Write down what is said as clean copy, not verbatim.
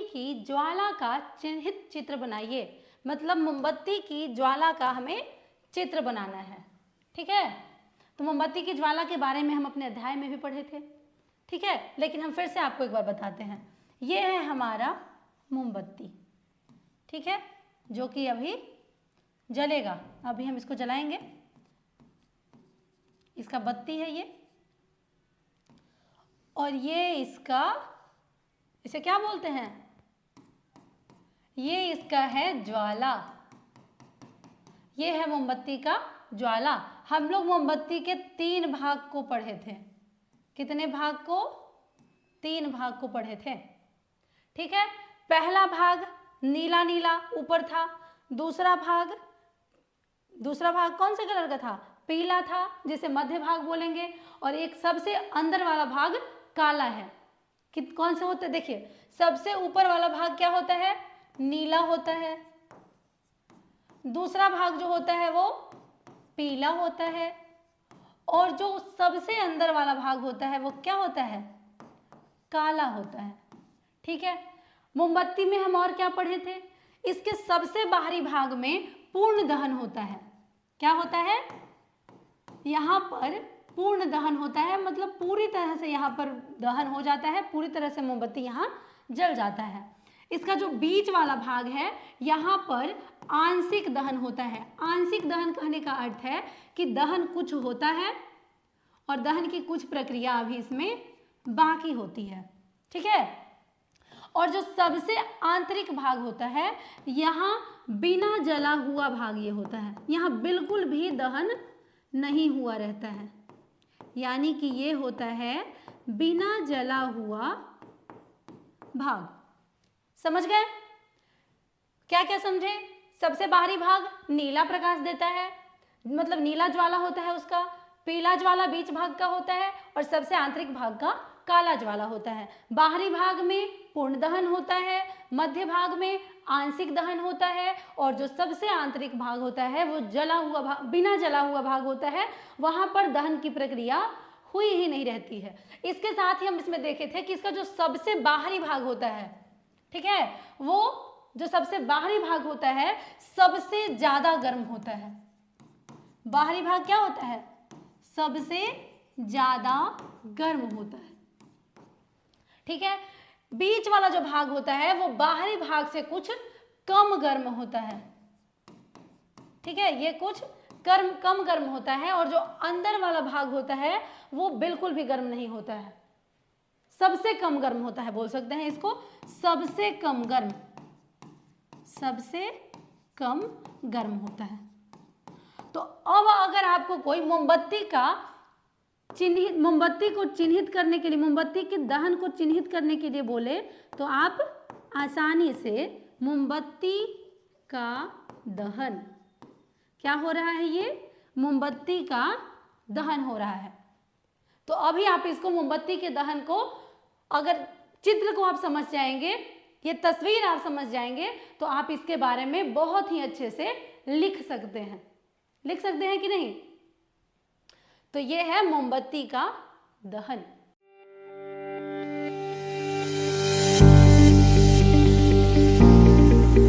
की ज्वाला का चिन्हित चित्र बनाइए। मतलब मोमबत्ती की ज्वाला का हमें चित्र बनाना है। ठीक है, तो मोमबत्ती की ज्वाला के बारे में हम अपने अध्याय में भी पढ़े थे। ठीक है, लेकिन हम फिर से आपको एक बार बताते हैं। ये है हमारा मोमबत्ती, ठीक है, जो कि अभी जलेगा। अभी हम इसको जलाएंगे। इसका बत्ती है ये, और ये इसका, इसे क्या बोलते हैं, ये इसका है ज्वाला। ये है मोमबत्ती का ज्वाला। हम लोग मोमबत्ती के 3 भाग को पढ़े थे। कितने भाग को? 3 भाग को पढ़े थे। ठीक है, पहला भाग नीला नीला ऊपर था। दूसरा भाग कौन से कलर का था? पीला था, जिसे मध्य भाग बोलेंगे। और एक सबसे अंदर वाला भाग काला है। कौन से होता है? देखिए, सबसे ऊपर वाला भाग क्या होता है? नीला होता है। दूसरा भाग जो होता है वो पीला होता है, और जो सबसे अंदर वाला भाग होता है वो क्या होता है? काला होता है। ठीक है, मोमबत्ती में हम और क्या पढ़े थे? इसके सबसे बाहरी भाग में पूर्ण दहन होता है। क्या होता है? यहाँ पर पूर्ण दहन होता है, मतलब पूरी तरह से यहाँ पर दहन हो जाता है, पूरी तरह से मोमबत्ती यहाँ जल जाता है। इसका जो बीच वाला भाग है, यहाँ पर आंशिक दहन होता है। आंशिक दहन कहने का अर्थ है कि दहन कुछ होता है और दहन की कुछ प्रक्रिया अभी इसमें बाकी होती है। ठीक है, और जो सबसे आंतरिक भाग होता है, यहाँ बिना जला हुआ भाग ये होता है। यहाँ बिल्कुल भी दहन नहीं हुआ रहता है, यानी कि ये होता है बिना जला हुआ भाग। समझ गए? क्या क्या समझे? सबसे बाहरी भाग नीला प्रकाश देता है, मतलब नीला ज्वाला होता है उसका। पीला ज्वाला बीच भाग का होता है, और सबसे आंतरिक भाग का काला ज्वाला होता है। बाहरी भाग में पूर्ण दहन होता है, मध्य भाग में आंशिक दहन होता है, और जो सबसे आंतरिक भाग होता है वो जला हुआ भाग, बिना जला हुआ भाग होता है। वहां पर दहन की प्रक्रिया हुई ही नहीं रहती है। इसके साथ ही हम इसमें देखे थे कि इसका जो सबसे बाहरी भाग होता है, ठीक है, वो जो सबसे बाहरी भाग होता है सबसे ज्यादा गर्म होता है। बाहरी भाग क्या होता है? सबसे ज्यादा गर्म होता है। ठीक है, बीच वाला जो भाग होता है वो बाहरी भाग से कुछ कम गर्म होता है। ठीक है, ये कुछ कम गर्म होता है, और जो अंदर वाला भाग होता है वो बिल्कुल भी गर्म नहीं होता है, सबसे कम गर्म होता है, बोल सकते हैं इसको सबसे कम गर्म, सबसे कम गर्म होता है। तो अब अगर आपको कोई मोमबत्ती को चिन्हित करने के लिए, मोमबत्ती के दहन को चिन्हित करने के लिए बोले, तो आप आसानी से मोमबत्ती का दहन, क्या हो रहा है? ये मोमबत्ती का दहन हो रहा है। तो अभी आप इसको मोमबत्ती के दहन को, अगर चित्र को आप समझ जाएंगे, ये तस्वीर आप समझ जाएंगे, तो आप इसके बारे में बहुत ही अच्छे से लिख सकते हैं। लिख सकते हैं कि नहीं? तो ये है मोमबत्ती का दहन।